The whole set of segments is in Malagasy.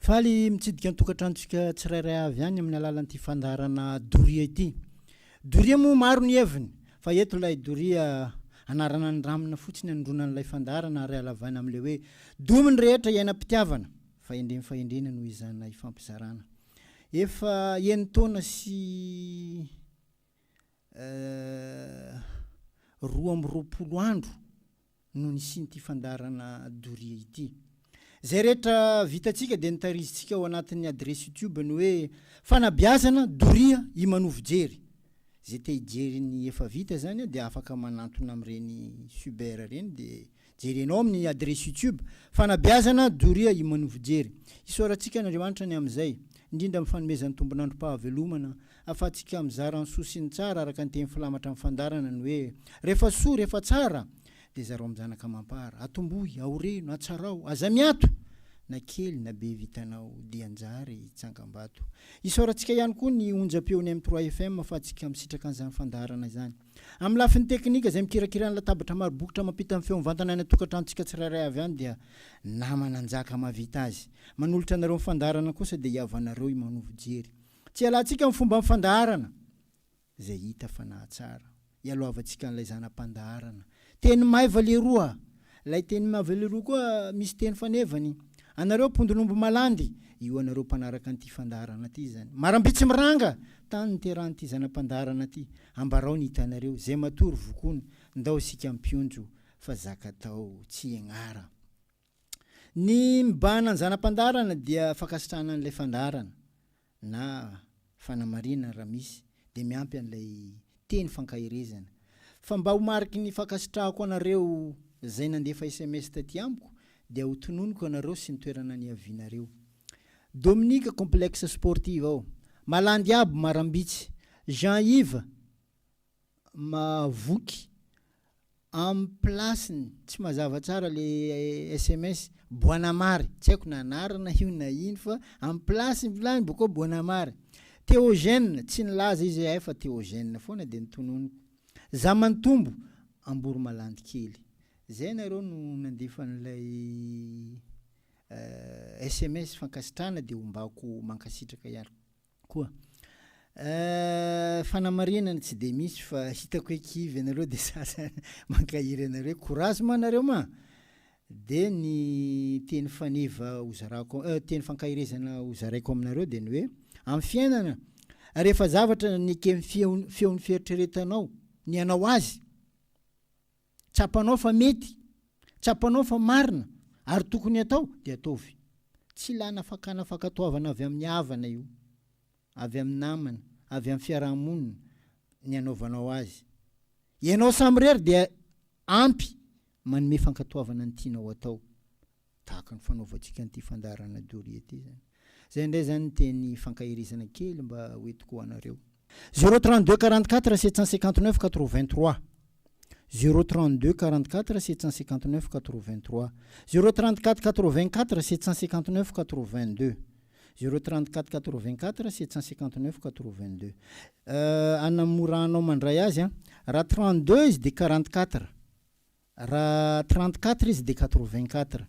Faly mitsidika ny tokantrantsika tsirairay avy any amin'ny alalan'ity fandarana Doria ity. Doria moa maro ny heviny, fa eto ilay Doria anarana ny ramina fotsiny andronan'ilay fandarana ary alavana amin'ilay hoe dominy rehetra iainam-pitiavana fa endreny noho izany ifampizarana. Efa enitaona sy 12 andro no nisian'ity fandarana Doria ity. Zay rehetra vitatsika dia nitarizitsika ao anatin'ny adresy YouTube ny hoe Fanabeazana Doria Imanovojery. Zay te hijery ny efa vita zany dia afaka manantona amin'ireny Super reny dia jerenao amin'ny adresy YouTube Fanabeazana Doria Imanovojery. Isaorantsika n'Andriamanitra ny amin'izay, indrindra amin'ny fanomezan'ny tompon'androm-pahavelomana, afatsika mizara ny soa sy ny tsara araka ny teny filamatra amin'ny fandarana ny hoe rehefa soa rehefa tsara dia zareo amin'njanaka mampara, atombohy, aoreno, atsarao, aza miato, na kely na be vitanao dia anjary tsangam-bato. Isaorantsika ihany koa ny onjam-peony amin'ny 3 FM afatsika misitraka an'izany fandarana izany. Amin'ny lafin'ny teknika izay mikirakira ny latabatra maro bokotra mampita amin'ny feom-vantana any atokantrantsika tsirairay avy any dia namana anjaka mavita azy. Manolotra anareo ny fandarana kosa dia iavanareo Imanovojery. Tsy alantsika amin'ny fomba fandarana izay hita fa nahatsara. Ialoavantsika an'ilay zanam-pandarana. Teny maivaleroa, ilay teny maivaleroa koa misy teny fanevany. Anareo mpondolombo malandy, io anareo mpanaraka an'ity fandarana ity zany. Marambitsy miranga, tany niterahan'ity zanam-pandarana ity. Ambarao ny hitanareo, zay matory vokony, ndao sika mpionjo fa zaka tao tsy egnara. Ny mibana ny zanam-pandarana dia fakasitrahana an'ilay fandarana na fanamarina raha misy dia miampy an'ilay teny fankahirezana. Fa mba ho mariky ny fakasitrahako anareo zay nandefa SMS taty amiko dia ho tononiko anareo sy ny toerana ny avinareo. Dominika complexe sportive ao, Malandy Abo Marambitsy, Jean-Yves Mavoky, amin'ny plasiny tsy mazava tsara le SMS Boanamary, tsy haiko na anarana io na ino fa amin'ny plasiny vilany boko Boanamary. Théogène tsy nilaza izy ay fa Théogène foana dia nitononiko. Zamantombo Amboro Malandy kely. Zay nareo no nandefa n'ilay SMS fankasitrana dia ombako mankasitraka ihany koa. Fanamarinana tsy dia misy fa hitako ekivy anareo dia sasany mankahiry anareo. Courage ma anareo ma. Dia ny teny faneva hozarako, teny fankahirezana hozaraiko aminareo dia ny hoe amin'ny fiainana rehefa zavatra ny kemy feon'ny fieritreretanao ny anao azy, tsapanao fa mety, tsapanao fa marina, ary tokony atao dia ataovy. Tsy lana fakana fakatoavana avy amin'ny havana io, avy amin'ny namana, avy amin'ny fiarahamonina ny anaovanao azy. Ianao samirery dia ampy manome fankatoavana ny tianao atao. Tahaka ny fanaovantsika an'ity fandarana Doria ity zany. Zay indray zany teny fankahirizana kely mba hoentiko anareo. 032 44 759 83 032 44 759 83 034 84 759 82 034 84 759 82. Anamoranao mandray azy raha 32 izy dia 44, raha 34 izy dia 84.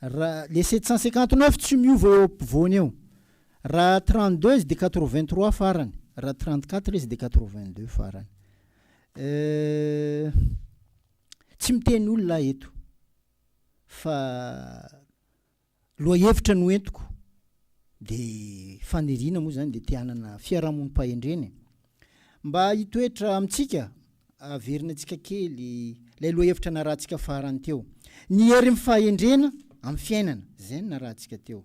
Raha le 759 tsy miova eo ampovoany eo. Raha 32 izy dia 83 farany, raha 34 izy dia 82 farany. Tsy miteny olona eto fa loha-hevitra no entiko dia faniriana moa zany dia te-hanana fiarahamonim-pahendreny mba hitoetra amintsika averina antsika kely ilay loha-hevitra narahantsika farany teo. Ny hery mifahendrena amin'ny fiainana, zay no narahantsika teo.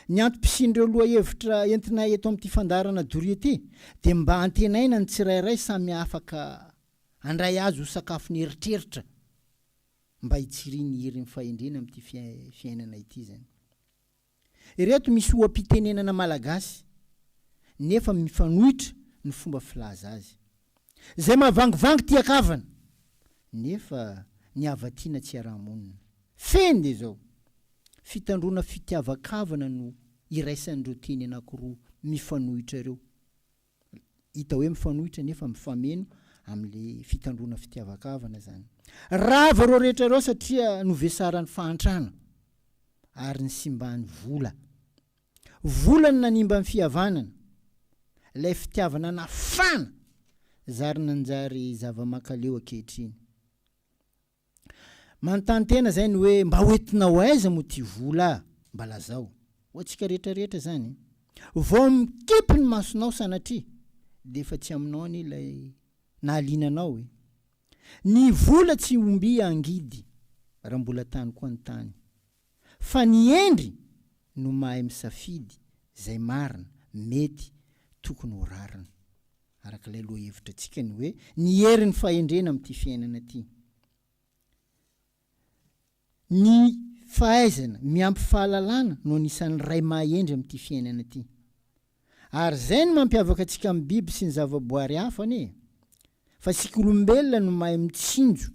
Ny antom-pisin'ireo loha-hevitra entina eto amin'ity fandarana Doria ity dia mba antenaina ny tsirairay samy afaka andray azy ho sakafo ny eritreritra mba hitsiriany ny hery mifahendrena amin'ity fiainana ity zany. Ireto misy oam-pitenenana malagasy nefa mifanohitra ny fomba filaza azy. Zay mahavangivangy tiakavana nefa ny havatiana tsy arahamonina. Feny dia zao. Fitandrona fitiavakavana no iraisan'ireo teny anankiroa mifanohitra ireo. Hita hoe mifanohitra nefa mifameno amin'le fitandrona fitiavakavana zany. Rava reo rehetra reo satria novesarany fahantrana ary ny simbany vola. volany nanimba ny fihavanana, ilay fitiavana nafana zary nanjary zava-makaleo ankehitriny. Manontany tena zay ny hoe mba hoentinao aiza mo ty vola mba lazao ho antsika rehetrarehetra zany. Vao mikipy ny masonao sanatria de efa tsy aminao any ilay nahalinanao e. Ny vola tsy omby angidy raha mbola tany koa ny tany, fa ny endry no mahay misafidy zay marina mety tokony ho rarina. Arak'ilay loha hevitra antsika ny hoe ny herin'ny fahendrena amin'ity fiainana ty. Ny fahaizana miampy fahalalana no anisan'ny ray mahendry amin'ity fiainana ty. Ary zay no mampiavaka antsika amin'ny biby sy ny zavaboary hafa ane. Fa sika olombelona no mahay mitsinjo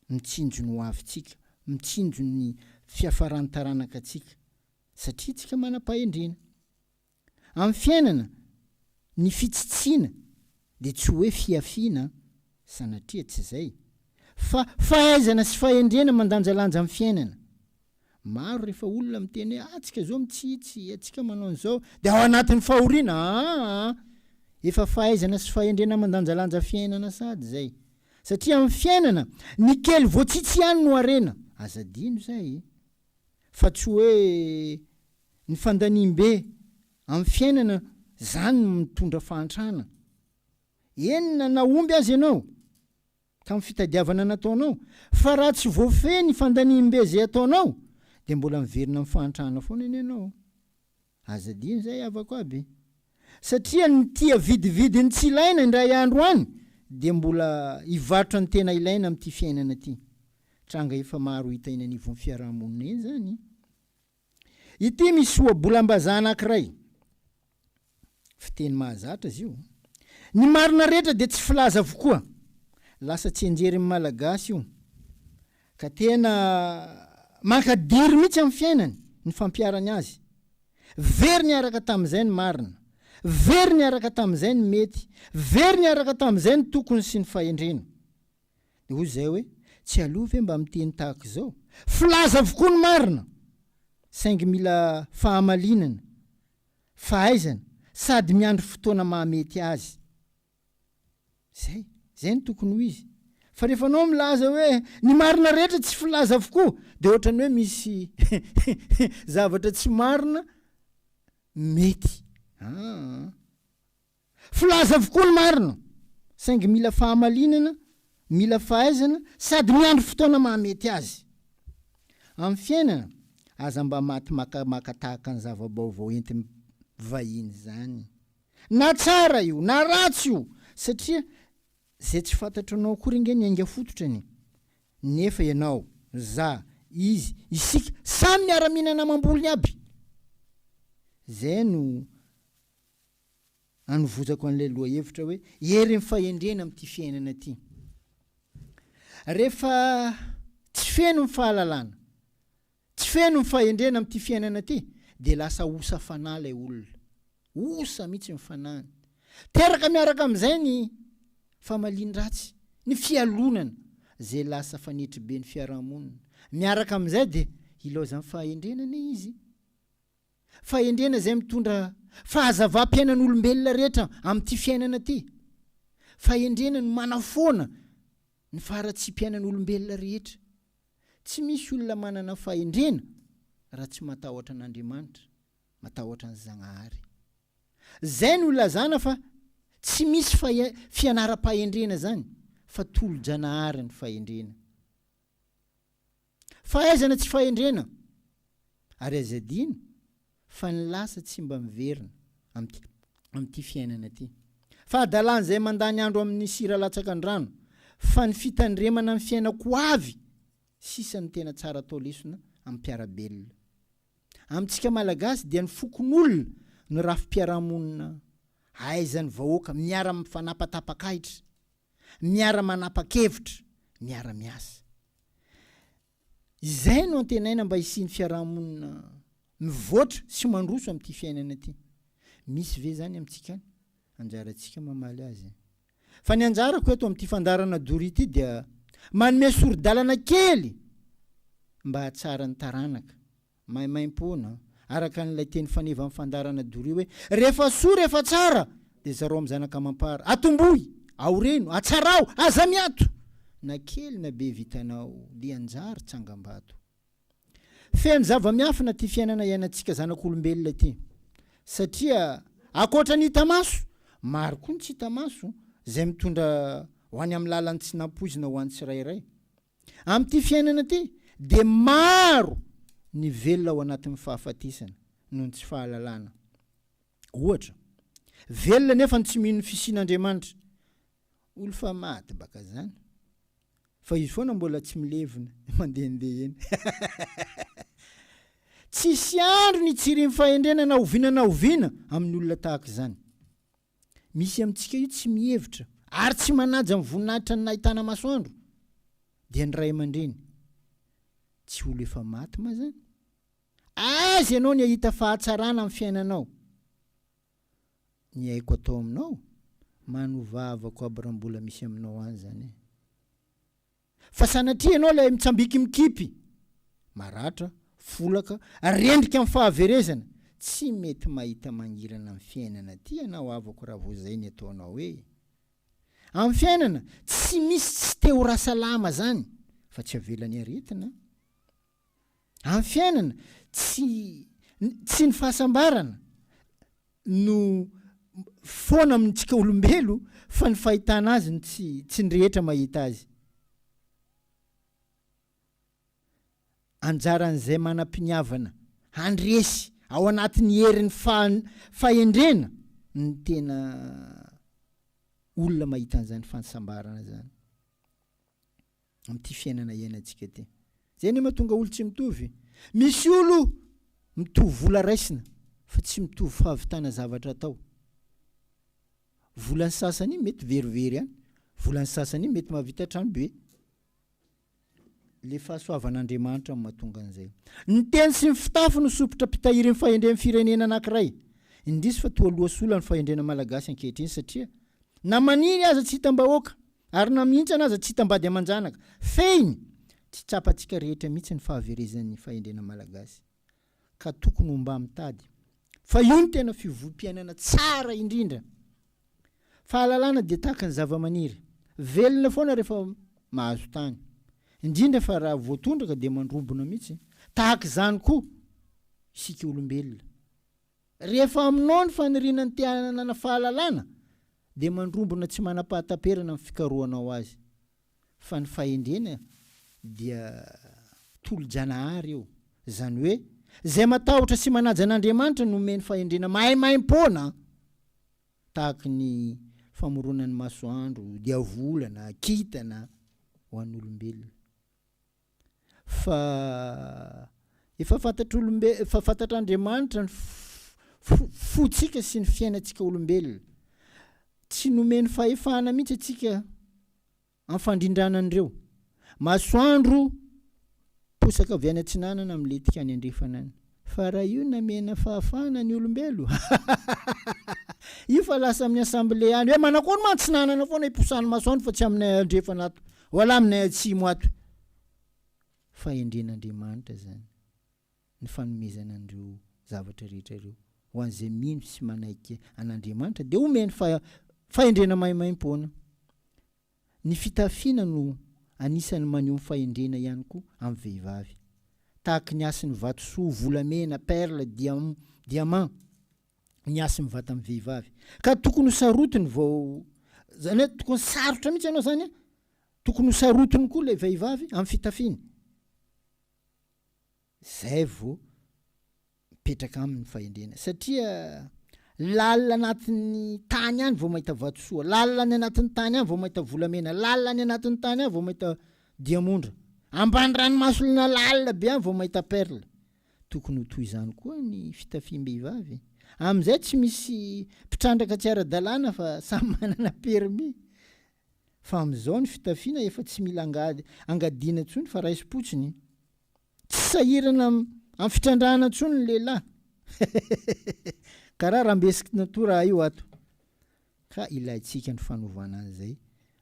ny ho avintsika, mitsinjo ny fiafarany taranaka atsika, satria tsika manam-pahendrena. Amin'ny fiainana, ny fitsitsiana de tsy hoe fiafiana sanatria tsy zay, fa fahaizana sy fahendrena mandanjalanja amin'ny fiainana. Maro rehefa olona miteny hoe atsika zao mitsitsy, atsika manao an'izao, de ao anatin'ny fahoriana efa fahaizana sy fahendrena mandanjalanja fiainana sady zay. Satria amin'ny fiainana ny kely voatsitsy ihany no arena, azadino zay, fa tsy hoe ny fandanimbe. Amin'ny fiainana zany mitondra fahantrana. Enina naomby azy ianao ka amin'ny fitadiavana nataonao, fa raha tsy voafehy ny fandanimbe zay ataonao de mbola miverina amin'ny fahantrana foana ianao. Azadino zay avako aby. Satria ny tia vidividy ny tsy ilaina indray andro any de mbola hivarotra ny tena ilaina amin'ity fiainana ty. Tranga efa maro hita eny anivon'ny fiarahamonina eny zany. Ity misy ohabolam-bazaha anankiray, fiteny mahazatra izy io. Ny marina rehetra de tsy filaza avokoa, lasa tsy enjery amin'ny malagasy io, ka tena mankadiry mihitsy amin'ny fiainany ny fampiarany azy. Very niaraka tamin'izay ny marina, very niaraka tamin'izay ny mety, very niaraka tamin'izay ny tokony sy ny fahendrena. De hoy zay hoe tsy alova hoe mba miteny tahaka izao, filaza avokoa ny marina, saingy mila fahamalinana, fahaizana, sady miandry fotoana mahamety azy. Zay ny tokony ho izy. Fa rehefa anao milaza hoe ny marina rehetra tsy filaza avokoa, de ohatrany hoe misy zavatra tsy marina mety. Filaza avokoa ny marina, saingy mila fahamalinana, mila fahaizana, sady miandry fotoana mahamety azy. Amin'ny fiainana, aza mba maty makatahaka ny zava-baovao entiny vahiny zany. Na tsara io, na ratsy io, satria zay tsy fantatranao akory nge ny ainga fototrany. Nefa ianao, za, izy, isika, samy miara-minana mambolony aby. Zay no anovozako an'ilay loha hevitra hoe hery ny fahendrena amin'ity fiainana ty. Rehefa tsy feno ny fahalalana, tsy feno ny fahendrena amin'ity fiainana ty, de lasa osa fanahy lay olona. Osa mihitsy ny fanahiny. Teraka miaraka amin'izay ny famalindratsy, ny fialonana, zay lasa fanitry be ny fiarahamonina. Miaraka amin'izay de ilaozan'ny fahendrenana izy. Fahendrena zay mitondra fahazava-piainan'olombelona rehetra amin'ity fiainana ty. Fahendrena no manafoana ny faharatsy-piainan'olombelona rehetra. Tsy misy olona manana fahendrena raha tsy matahotra an'Andriamanitra, matahotra ny Zagnahary. Zay no lazana fa tsy misy fianara-pahendrena zany, fa tolo-janahary ny fahendrena. Fahaizana tsy fahendrena, ary azadino fa ny lasa tsy mba miverina amin'ity fiainana ty. Fa adalany zay mandany andro amin'ny sira latsakan-drano, fa ny fitandremana amin'ny fiainako avy, sisan'ny tena tsara atao lesona amin'ny mpiarabelona. Amintsika malagasy dia ny fokon'olona ny rafi-piarahamonina aizan'ny vahoaka miara-fanapatapakahitra, miara-manapa-kevitra, miara-miasa. Izay no antenaina mba hisian'ny fiarahamonina mivoatra sy mandroso amin'ity fiainana ty. Misy ve zany amintsika anjarantsika mamaly azy. Fa ny anjarako eto amin'ity fandarana Doria ity dia manome soro-dalana kely mba hatsara ny taranaka, maimaimpona, araka n'ilay teny faneva amin'ny fandarana doria hoe rehefa soa rehefa tsara dia zareo amin'ny zanaka mampara atomboy aoreno atsarao aza miato na kely na be vitanao dia anjary tsangam-bato feno zava-miafina ty fiainana iainantsika zanak'olombelona ty satria akoatra ny hita maso maro koa ny tsy hita maso zay mitondra ho any amin'ny lalany tsy nampoizina ho any tsirairay amin'ity fiainana ty dia maro ny velona ao anatin'ny fahafatisana noho ny tsy fahalalana ohatra velona nefa ny tsy mino ny fisian'Andriamanitra olo fa maty baka zany fa izy foana mbola tsy milevina mandehandeha eny tsisy andro ny tsiry fahendrena na oviana amin'ny olona tahaka izany misy amintsika io tsy mihevitra ary tsy manaja amin'ny voninahitra ny nahitana masoandro dia ny ray aman-dreny tsy olo efa maty ma zany azy ianao ny ahita fahatsarana amin'ny fiainanao ny haiko atao aminao manovavako aby raha mbola misy aminao any zany fa sanatria ianao ilay mitsambiky mikipy maratra folaka rendrika amin'ny fahaverezana tsy mety mahita mangirana amin'ny fiainana ty ianao avako raha vao zay ny ataonao hoe amin'ny fiainana tsy misy tsy te ho rasalama zany fa tsy avelany aretina amin'ny fiainana tsy ny fahasambarana no foana amintsika olombelo fa ny fahitana azy ny tsy ny rehetra mahita azy anjaran'izay manam-piniavana handresy ao anatin'ny herin'ny fahendrena ny tena olona mahita an'izany fahasambarana zany amin'ity fiainana iainantsika ty zay ny mahatonga olo tsy mitovy misy olo mitovy vola raisina fa tsy mitovy fahavitana zavatra atao volan'ny sasany mety verivery any volan'ny sasany mety mahavita trano be le fahasoavan'Andriamanitra amin'ny mahatonga an'izay ny teny sy ny fitafy no sopotra mpitahiry ny fahendren'ny firenena anankiray indrisy fa toa lohasola ny fahendrena malagasy ankehitriny satria na maniry aza tsy hitam-bahoaka ary na mihintsana aza tsy hitambady aman-janaka feiny tsy tsapantsika rehetra mihitsy ny fahaverezan'ny fahendrena malagasy ka tokony ho mba mitady fa io ny tena fivoham-piainana tsara indrindra fahalalana dia tahaka ny zava-maniry velona foana rehefa mahazo tany indrindra fa raha voatondraka dia mandrobona mihitsy tahaka izany koa isika olombelona rehefa aminao ny fanirinany tianana fahalalana dia mandrombona tsy manam-pahataperana amin'ny fikarohanao azy fa ny fahendrena dia tolo-janahary eo zany hoe zay matahotra sy manaja an'Andriamanitra no omeny fahendrena mahaimaim-poana tahaka ny famoronan'ny masoandro dia volana kintana ho an'olombelona fa efa fantatr'Andriamanitra ny fotsika sy ny fiainantsika olombelona tsy nomeny fahefana mihitsy atsika amin'ny fandrindranan'ireo masoandro posaka avy any antsinanana miletika any andrefana any fa raha io namena fahafahana ny olombelo io fa lasa amin'ny asamble any hoe manakory mantsinanana foana hiposany masoandro fa tsy aminay andrefana ato wala aminay atsimo ato fahendren'Andriamanitra zany ny fanomezana an'ireo zavatra rehetra ireo ho an'izay mino sy manaiky an'Andriamanitra dia omeny fahendrena mahaimaim-poana ny fitafiana no anisan'ny maneho fahendrena ihany koa amin'ny vehivavy tahaka ny asin'ny vatosoa volamena perle diamant ny asin'ny vata amin'ny vehivavy ka tokony ho sarotiny vao zany hoe tokony sarotra mihitsy ianao zany tokony ho sarotiny koa ilay vehivavy amin'ny fitafiana zay vao mipetraka amin'ny fahendrena satria lalina anatin'ny tany any vao mahita vatosoa lalina ny anatin'ny tany any vao mahita volamena lalina ny anatin'ny tany any vao mahita diamondra ambany ranomasolona lalina be any vao mahita perle tokony ho toy izany koa ny fitafiam-behivavy amin'izay tsy misy mpitrandraka tsy ara-dalàna fa samy manana permis fa amin'izao ny fitafiana efa tsy mila angadiana ntsony fa raisi-potsiny tsy sahirana amin'ny fitrandrahana ntsony ny lehilahy karaha rambesiky natoraha io ato ka ilayntsika ny fanovana an'izay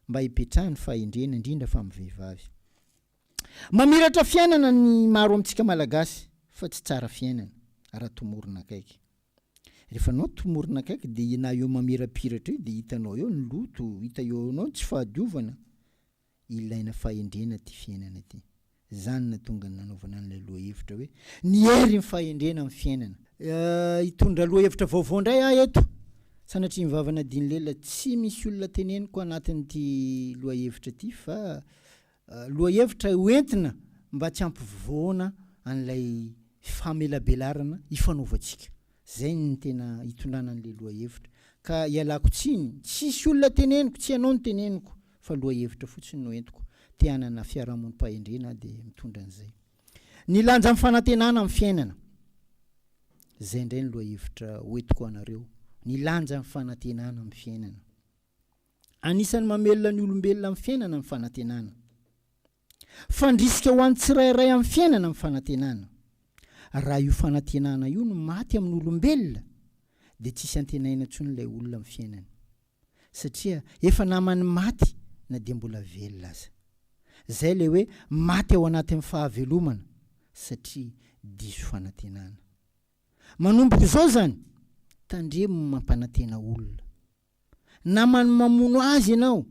mba hipetrahany fahendrena indrindra fa amin'ny vehivavy mamiratra fiainana ny maro amintsika malagasy fa tsy tsara fiainana raha tomorona akaiky. Rehefa anao tomorona akaiky dia na eo mamirapiratra io dia hitanao eo ny loto, hita eo anao tsy fahadiovana. Ilaina fahendrena ty fiainana ty. Zany na tonga nanaovana an'ilay lohahevitra hoe ny hery ny fahendrena amin'ny fiainana. Hitondra lohahevitra vaovao indray eto. Sanatria mivavana dinilela tsy misy olona teneniko anatin'ity lohahevitra ty fa lohahevitra hoentina mba tsy ampivoana an'ilay famelabelarana ifanaovantsika. Zay ny tena hitondrana an'ilay lohahevitra. Ka ialako tsiny, tsisy olona teneniko, tsy anao ny teneniko, fa lohahevitra fotsiny no entiko. Te hanana fiarahamonim-pahendrena dia mitondra an'izay. Ny lanja amin'ny fanantenana amin'ny fiainana. Zay indray ny lohahevitra hoentiko anareo. Ny lanja amin'ny fanantenana amin'ny fiainana. Anisan'ny mamelona ny olombelona amin'ny fiainana amin'ny fanantenana. Fandrisika ho an'ny tsirairay amin'ny fiainana amin'ny fanantenana. Raha io fanantenana io no maty amin'ny olombelona dia tsisy antenaina intsony ilay olona amin'ny fiainana. Satria efa namany maty na dia mbola velona aza. Zay ilay hoe maty ao anatin'ny fahavelomana satria diso fanantenana. Manomboka izao zany, tandremo mampanantena olona. Namany mamono azy ianao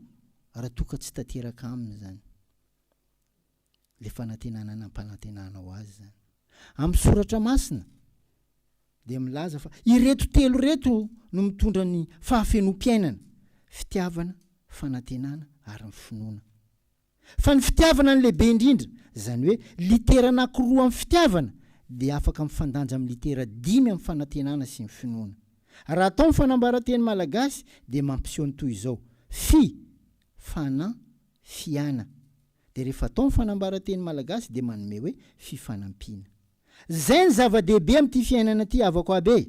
raha toa ka tsy tanteraka aminy zany. Le fanantenana nampanantenanao azy zany. Amin'ny soratra masina dia milaza fa ireto telo reto no mitondra ny fahafenom-piainana: fitiavana, fanantenana ary ny finoana. Fa ny fitiavana ny lehibe indrindra, zany hoe litera anankiroa amin'ny fitiavana dia afaka mifandanja amin'ny litera 5 amin'ny fanantenana sy ny finoana. Raha atao ny fanambaran-teny malagasy dia mampiseho ny toy izao: fi, fana, fiana. Dia rehefa atao ny fanambaran-teny malagasy dia manome hoe fifanampiana. Zay ny zava-dehibe amin'ity fiainana ity avako abe.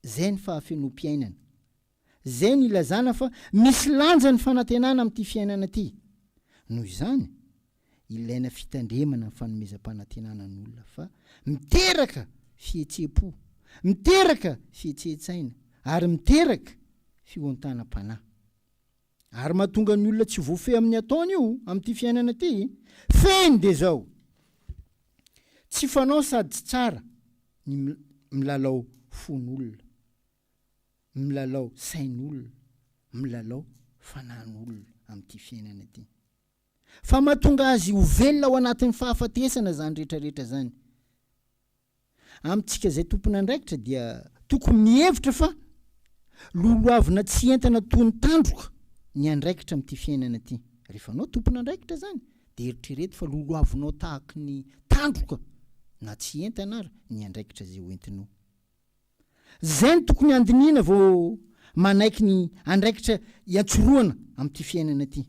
Zay ny fahafenom-piainana. Zay ny ilazana fa misy lanja ny fanantenana amin'ity fiainana ity. Noho izany, ilaina fitandremana ny fanomezam-panantenana n'olona fa miteraka fihetsem-po, miteraka fihetsehantsaina ary miteraka fihontanam-panahy. Ary mahatonga ny olona tsy voafehy amin'ny ataony io amin'ity fiainana ity, feny dia zao: tsy fanao sady tsy tsara ny milalao fon'olona, milalao sain'olona, milalao fanan'olona amin'ity fiainana ity. Fa mahatonga azy ho velona ao anatin'ny fahafatesana zany rehetrarehetra zany. Amintsika zay tompony andraikitra dia tokony mihevitra fa loloavina tsy entana toy ny tandroka ny andraikitra amin'ity fiainana ity. Rehefa anao tompony andraikitra zany dia eritrereto fa loloavinao tahaka ny tandroka na tsy entana ary ny andraikitra zay ho entinao. Zay ny tokony andiniana vao manaiky ny andraikitra iatsoroana amin'ity fiainana ity.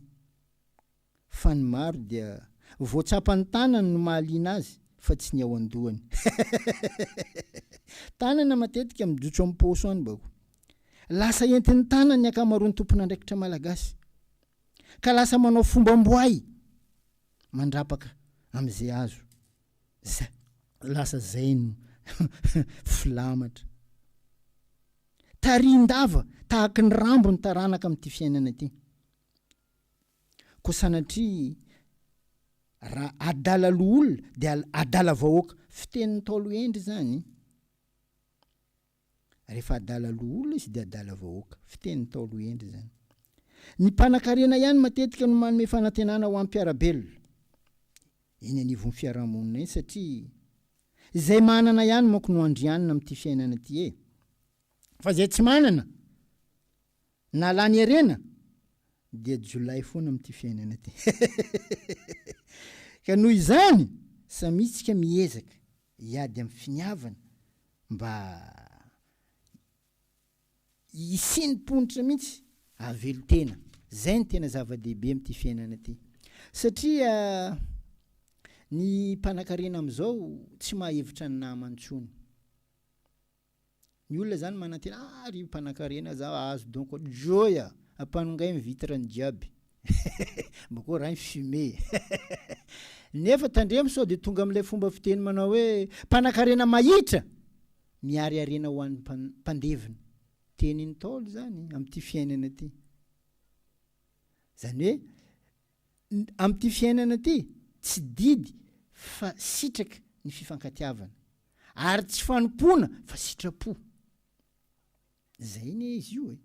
Fa ny maro dia voatsapany tanany no mahaliana azy fa tsy ny ao an-dohany. Tanana matetika mijotso amin'ny paosy any bako. Lasa entin'ny tanany akamaroan'ny tompony andraikitra malagasy. Ka lasa manao fomba-mboay mandrapaka amin'izay azo. Lasa zay no filamatra. Tarin-dava tahaka ny rambo ny taranaka amin'ity fiainana ity. Ko sanatria raha adala loolona dia adala vahoaka. Fitenin'ny Taolo Endry zany. Rehefa adala loolona izy dia adala vahoaka. Fitenin'ny Taolo Endry zany. Ny mpanan-karena ihany matetika no manome fanantenana ho am-piarabelona. Iny anivon'ny fiarahamonina iny satria izay manana ihany manko no andrianina amin'ity fiainana ity. Fa zay tsy manana na lany arena dia jolay foana amin'ity fiainana ity. Ka noho izany samitsika miezaka hiady amin'ny finiavana mba hisinimponitra mihitsy havelon-tena. Zay ny tena zava-dehibe amin'ity fiainana ity. Satria ny mpanan-karena amin'izao tsy mahevitra ny namany intsony. Ny olona zany manantena ry mpanan-karena za azo donko joya ampanongay mivitre ny jiaby. Bako raha fumé. Nefa tandremo sao dia tonga amin'ilay fomba fiteny manao hoe mpanan-karena mahitra miary arena ho an'ny mpandevina. Tenin'ny Taolo zany amin'ity fiainana ity. Zany hoe amin'ity fiainana ity tsy didy fa sitraka ny fifankatiavana. ary tsy fanompona fa sitrapo. Zay ne izy io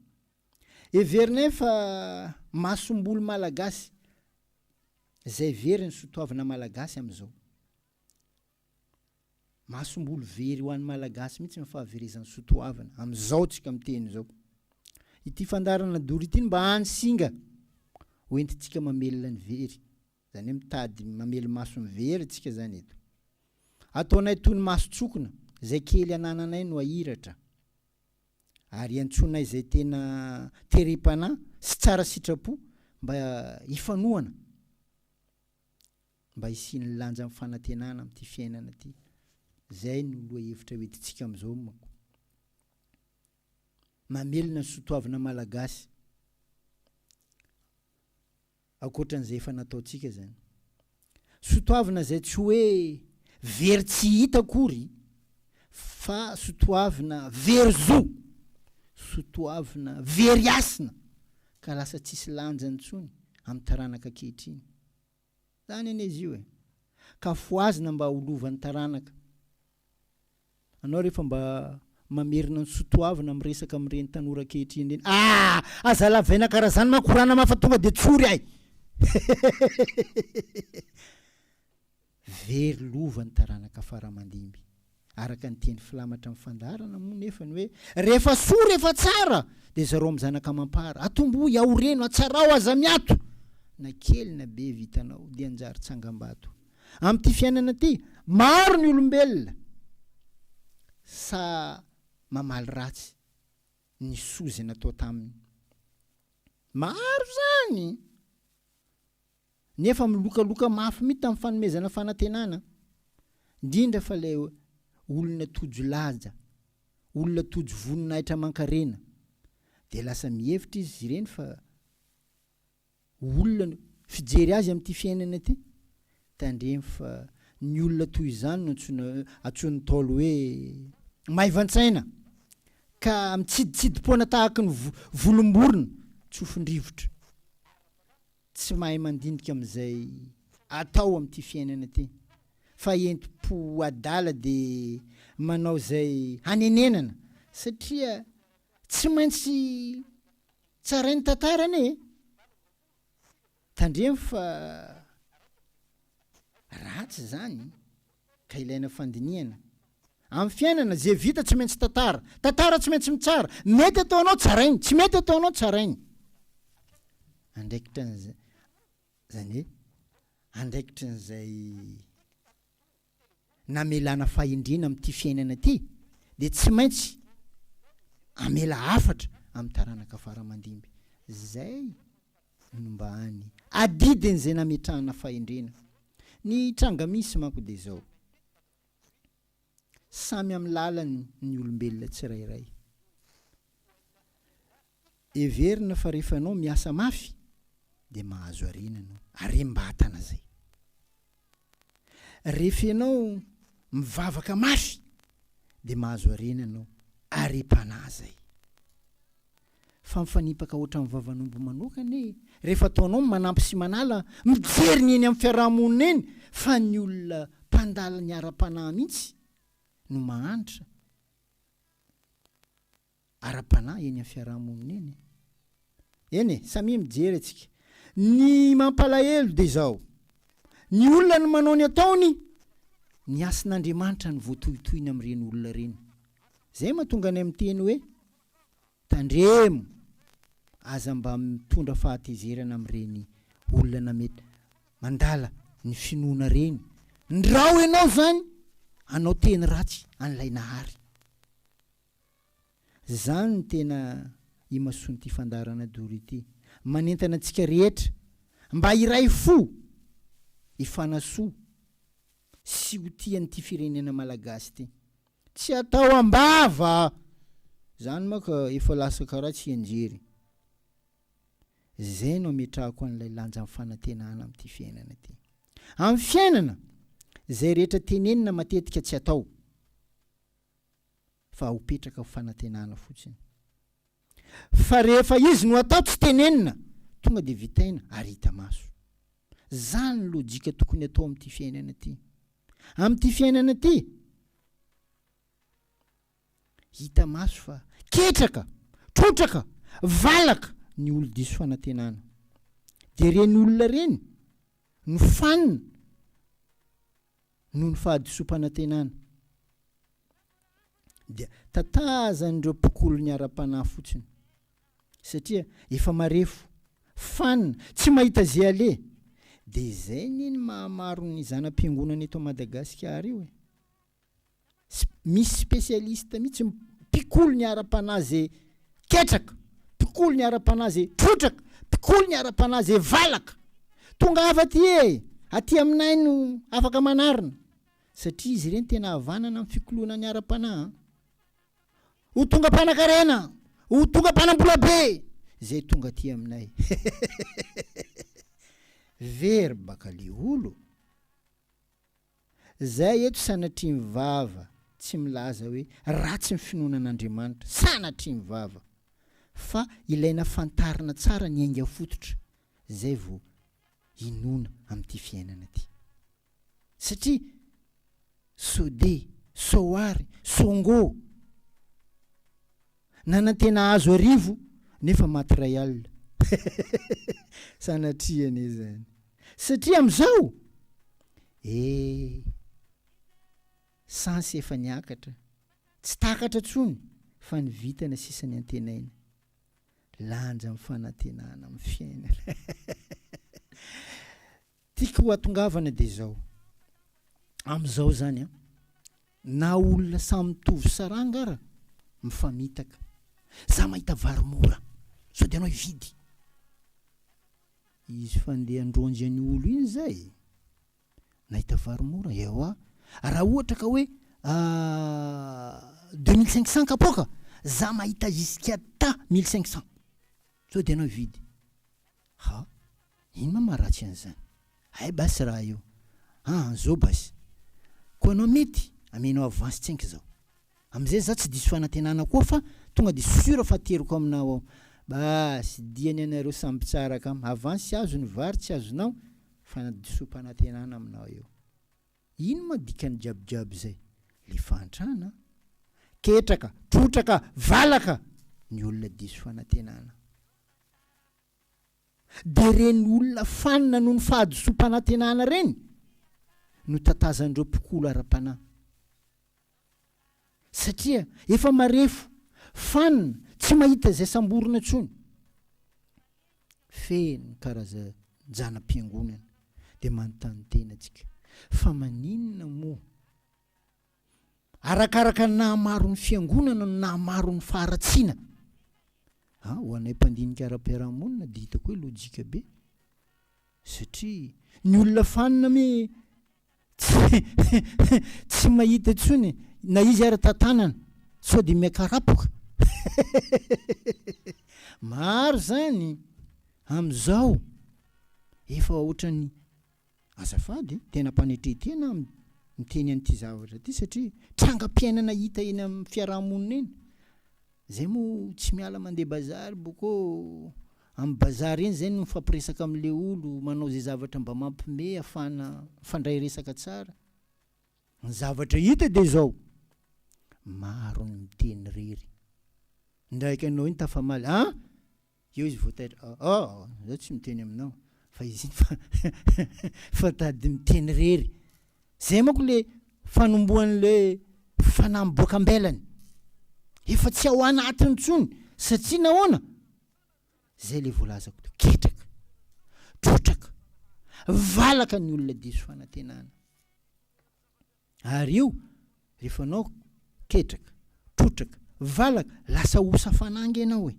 everina fa masombolo malagasy zay very ny sotoavana malagasy am'izao. Masombolo very ho an'ny malagasy mihitsy ny fahaverezan'ny sotoavana am'izao tsika miteny zao. Ity fandarana dory ity mba hany singa hoentitsika mamelona ny very, zany hoe mitady mamely maso ny very tsika zany eto. Ataonay toy ny maso tsokona zay kely anananay no ahiratra, ary antsonay zay tena terepana sy tsara sitrapo mba ifanoana, mba isiany lanja amin'ny fanantenana amin'ity fiainana ty. Zay no loha hevitra hoentitsika am'izao manko. Mamelona ny sotoavana malagasy akoatran'izay efa nataontsika zany. Sotoavana zay tsy hoe very tsy hita akory, fa sotoavana very zo, sotoavana very asina ka lasa tsisy lanjany tsony amin'ny taranaka ankehitriny. Zany ane izy io ka foazina mba holovany taranaka. Anao rehefa mba mamerina ny sotoavana miresaka amin'ireny tanora ankehitriny reny, aza lavaina karaha zany makorana mafa tonga de tsory ahy. Very lovany taranaka faramandimby, araka ny teny filamatra amin'ny fandarana moa nefany hoe rehefa soa rehefa tsara de zareo amin'ny zanaka mampara, atombo iaoreno atsarao aza miato, na kely na be vitanao de anjary tsangam-bato. Amin'ity fiainana ty maro ny olombelona sa mamaly ratsy ny soa zay natao taminy, maro zany nefa milokaloka mafy mihitsy tamin'ny fanomezana fanantenana, indrindra fa le olona tojo laja, olona tojo voninahitra mankarena, de lasa mihevitra izy ireny fa olona fijery azy amin'ity fiainana ty tandremy fa ny olona toy izany no antsoin'ny Ntaolo hoe maivan-tsaina, ka mitsiditsidimpoana tahaka ny volomborona tsofin-drivotra, tsy mahay mandindika am'izay atao amin'ity fiainana ty, fa enti-po adala de manao zay hanenenana, satria tsy maintsy tsarainy tantarany tandremy fa ratsy zany ka ilaina fandiniana. Amin'ny fiainana zay vita tsy maintsy tantara, tantara tsy maintsy mitsara, mety ataonao tsarainy, tsy mety ataonao tsarainy. Andraikitra n'zay zany hoe andraikitra n'izay namelana fahendrena amin'ity fiainana ty de tsy maintsy amela hafatra amin'ny taranaka faramandimby. Zay no mba hany adidin'izay nametrahana fahendrena. Ny tranga misy manko de zao, samy amin'ny lalany ny olombelona tsirairay. Everina fa rehefa anao miasa mafy de mahazo harena anao, harem-batana zay. Rehefa ianao mivavaka mafy de mahazo harena anao, harem-panahy zay. Fa mifanipaka ohatra amin'ny vavan'omby manokany, rehefa ataonao manampy sy manala, mijeriny eny amin'ny fiarahamonina eny, fa ny olona mpandala ny ara-panahy mihitsy no mahantra ara-panahy eny amin'ny fiarahamonina eny. Eny samy mijery atsika. Ny mampalahelo de zao, ny olona no manao ny ataony, ny asin'Andriamanitra ny voatohitohiny amin'ireny olona reny. Zay mahatonga any amin'ny teny hoe tandremo aza mba mitondra fahatezerana amin'ireny olona namety mandala ny finoana reny. Ndrao ianao zany anao teny ratsy an'ilay nahary. Zany ny tena imason'ity fandarana dory ity, manentana antsika rehetra mba iray fo ifanasoa sy ho tian'ity firenena malagasy ty, tsy atao ambava. Zany maka efa lasa karaha tsy anjery. Zay no ametrahako an'ilay lanja amin'ny fanantenana amin'ity fiainana ty. Amin'ny fiainana zay rehetra tenenina matetika tsy atao, fa hopetraka ho fanantenana fotsiny. Fa rehefa izy no atao tsy tenenina, tonga de vitaina ary hita maso. Zany lojika tokony atao amin'ity fiainana ty. Amin'ity fiainana ty hita maso fa ketraka, trotraka, valaka ny olo diso fanantenana. De reny olona reny no fanina noho ny fahadisom-panantenana. Dia tatazan'ireo mpikolo ny ara-panahy fotsiny satria efa marefo, fanina, tsy mahita zay ale. De zay niny mahamaro ny zanam-piangonana eto Madagasikara io. Misy spesialista mihitsy mpikolo ny ara-panahy zay ketraka, mpikolo ny ara-panahy zay trotraka, mpikolo ny ara-panahy zay valaka. Tonga aty aty aminay no afaka manarina satria izy ireny tena havanana amin'ny fikolona ny ara-panahy. Ho tonga mpanakarena, ho tonga mpanambola be, zay tonga aty aminay. Very baka le olo. Zay eto sanatria mivava tsy milaza hoe ratsy ny finoanan'Andriamanitra, sanatria mivava, fa ilaina fantarina tsara ny ainga fototra, zay vao inona amin'ity fiainana ty. Satria sode, soary, songo nanantena azo arivo nefa maty ray alina. Sanatria ane zany. Satria am'izao sansy efa niakatra, tsy takatra tsony fa ny vitana sisany antenaina. Lanja amin'ny fanantenana amin'ny fiainana. Tiako ho atongavana de zao. Am'izao zany na olona samy mitovy sarangara mifamitaka. Za mahita varimora, sao de anao hividy. Izy fandeha andronjy any olo iny zay. Nahita varimora, ewa. Raha ohatra ka hoe 2500 kapoka, za mahita jusqu'à 1500. Sao de anao hividy. Ha, ino ma maharatsy an'izany? Ay basy raha io. Zao basy. Ko anao mety amenao avance 5 zao. Am'izay za tsy diso fanantenana koa fa tonga de sura fa teriko aminao ao. Basy diany anareo samby tsara kam. Avance tsy azo ny vary, tsy azonao fa disom-panantenana aminao eo. Ino ma dikany jiabijiaby zay? Le fantrana, ketraka, trotraka, valaka ny olona diso fanantenana. De reny olona fanina noho ny fahadisom-panantenana reny no tatazan'ireo mpikolo ara-panahy. Satria efa marefo, fanina, tsy mahita zay samborina tsony. Feno karaza janam-piangonana de manontany tena atsika. Fa maninona moa? Arakaraka ny nahamaro ny fiangonana no nahamaro ny faharatsiana. Ho anay mpandinika ara-piarahamonina de hitako hoe lojika be. Satria ny olona fanina me tsy mahita tsony na izy ara-tantanana, sao de miakarapoka. Maro zany am'izao efa ohatrany azafady tena mpanetretena miteny an'ity zavatra ty satria trangam-piainana hita eny amin'ny fiarahamonina eny. Zay moa tsy miala mandeha bazary boko amin'ny bazary eny zay no mifampiresaka am'le olo, manao zay zavatra mba mampime afana fandray resaka tsara. Ny zavatra hita de zao maro ny miteny rery. Ndraiky anao iny tafamaly, eo izy voataitra, zao tsy miteny aminao fa izy fa tady miteny rery. Zay manko le fanombohan'le fanamboaka ambelany. Efa tsy ao anatiny tsony satria nahoana? Zay le voalazako to, ketraka, trotraka, valaka ny olona diso fanantenana. Ary io rehefa anao ketraka, trotraka, valaka, lasa osa fanangy ianao e.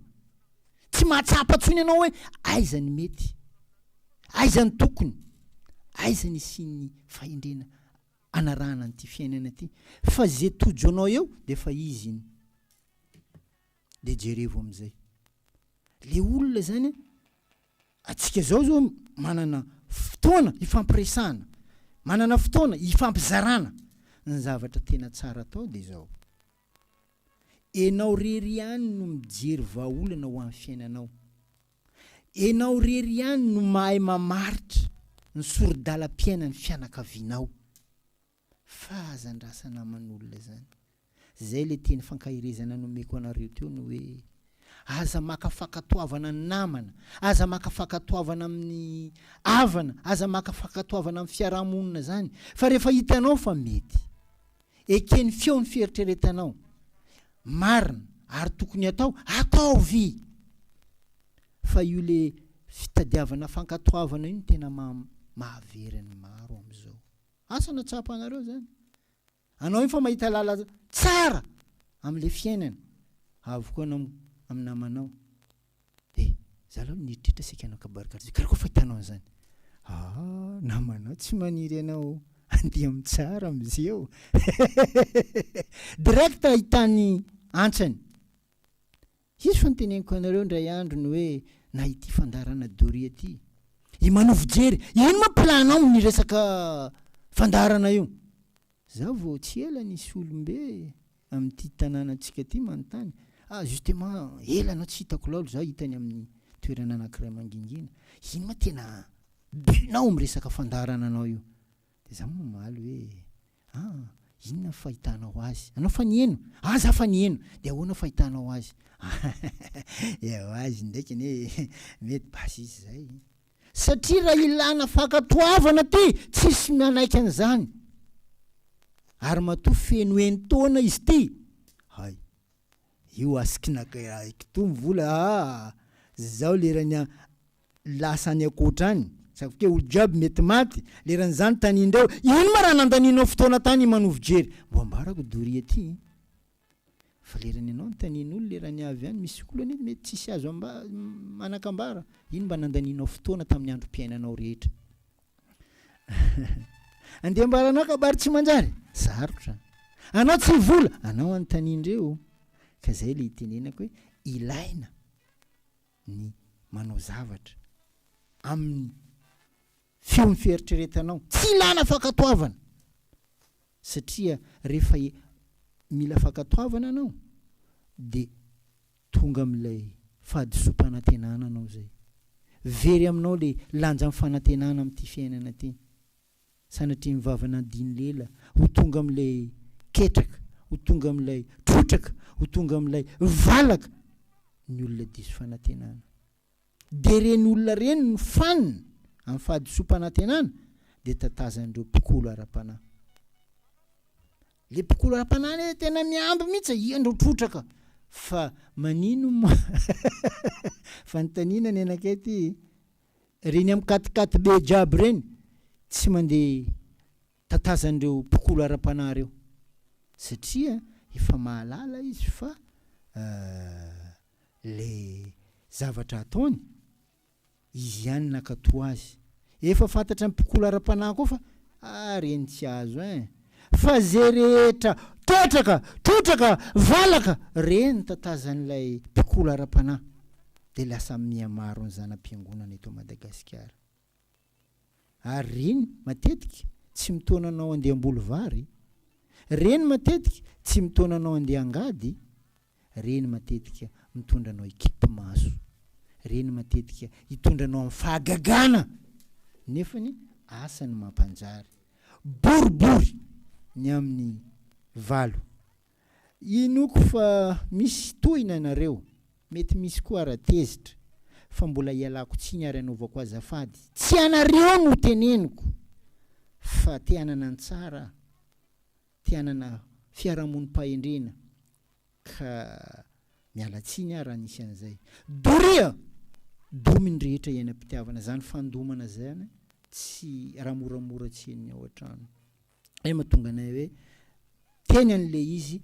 Tsy mahatsapa tsony ianao hoe aiza ny mety, aiza ny tokony, aiza ny isiany fahendrena anarahana an'ity fiainana ty. Fa zay tojo anao eo de fa izy iny. De jerevo am'izay. Le olona zany atsika zao manana fotoana ifampiresahana, manana fotoana ifampizarana. Ny zavatra tena tsara atao de zao. Enao rery ihany no mijery vahaolana ho amin'ny fiainanao. Enao rery ihany no mahay mamaritra ny sorodalam-piainany fianakavianao. Fahazandrasana aman'olona zany. zay le teny fankahirezana nomeko anareo teo no hoe aza maka fakatoavana ny namana, aza maka fakatoavana amin'ny havana, aza maka fakatoavana amin'ny fiarahamonina zany, fa rehefa hitanao fa mety ekeny feo ny fieritreretanao marina ary tokony atao vy, fa io le fitadiavana fankatoavana iny tena mahaveriny maro am'izao. Asa natsapa anareo zany, anao iny fa mahita lala tsara am'le fiainana, avokoa anao amin'ny namanao zalahy nitritra sika anao kabarikary karaha koa fa hitanao zany, namanao tsy maniry anao andeha amin'ny tsara am'zeo direct ahitany antsany. Izy fa niteneniko anareo ndray andro ny hoe na ity fandarana Doria ty Imanovojery, ino ma planao ny resaka fandarana io? Zaho vao tsy ela nisy olombe amin'ity tanànantsika ty manontany, justement ela anao tsy hitako laolo, zaho hitany amin'ny toerana anankiray mangingina, ino ma tena bunao miresaka fandarana anao io? De zaho mamaly hoe inona fahitanao azy? Anao fa nieno? Zaho fa nieno. De ahoana fahitanao azy? Eo azy ndraiky ne mety basy izy zay. Satria raha ilana fakatoavana ty tsisy manaiky an'izany, ary matoa feno entona izy ty, io asikinakito mivola zao lerany lasany akoatrany, satria olo jiaby mety maty leran'izany tanindreo. Ino ma raha nandaninao fotoana tany Imanovojery? Mbo ambarako Doria ty, fa lerany anao ntanin'olo lerany avy any, misy olany mety tsisy azo manakambara. Ino mba nandaninao fotoana tamin'ny androm-piainanao rehetra? Andeha ambaranao kabary tsy manjary? Sarotra. Anao tsy vola? Anao antanindreo. Ka zay le itenenako hoe ilaina ny manao zavatra amin'ny feon'ny fieritreretanao, tsy ilana fakatoavana, satria rehefa mila fakatoavana anao de tonga am'ilay fahadisom-panantenana anao zay, very aminao le lanja amin'ny fanantenana amin'ity fiainana ty. Sanatria mivavana diny lela ho tonga am'ilay ketraka, ho tonga am'ilay trotraka, ho tonga am'ilay valaka ny olona diso fanantenana. De reny olona reny no fanina amin'ny fahadisom-panantenana de tatazan'ireo mpikolo ara-panahy. Le mpikolo ara-panahy tena miamby mihitsy, iandreo trotraka, fa manino ma fanontaniana ny anakay ty, reny amin'ny katikaty be jiaby reny tsy mandeha tatazan'ireo mpikolo ara-panahy reo, satria efa mahalala izy fa le zavatra ataony izy ihany nakatoa azy. Efa fantatra mpikolo ara-panahy koa fa reny tsy azo fa zay rehetra trotraka valaka reny tatazan'ilay mpikolo ara-panahy, de lasa miamaro ny zanam-piangonana eto Madagasikara. Ary reny matetika tsy mitonanao andeha ambolo vary, reny matetika tsy mitonanao andeha angady, reny matetika mitondranao ekipe maso, reny matetika hitondranao amin'ny fahagagana, nefany asany mampanjary boribory ny amin'ny valo. Inoko fa misy tohina anareo, mety misy koa ara-tezitra, fa mbola ialako tsiny ary anaovako azafady, tsy anareo no teneniko, fa te-hanana ny tsara, te-hanana fiarahamonim-pahendrena, ka miala tsiny ary anisy an'izay. Doria, dominy rehetra iainam-pitiavana, zany fandomana zany tsy raha moramora tsy heniny ao an-trano. Mahatonga anay hoe teny an'le izy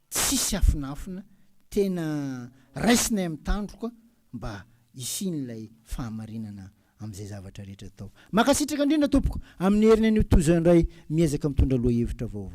tsisy afinafina, tena raisinay amin'ny tandroka mba isin'ilay fahamarinana am'izay zavatra rehetra atao. Makasitraka indrindra tompoko amin'ny herinany tozandray miezaka mitondra loha hevitra vaovao.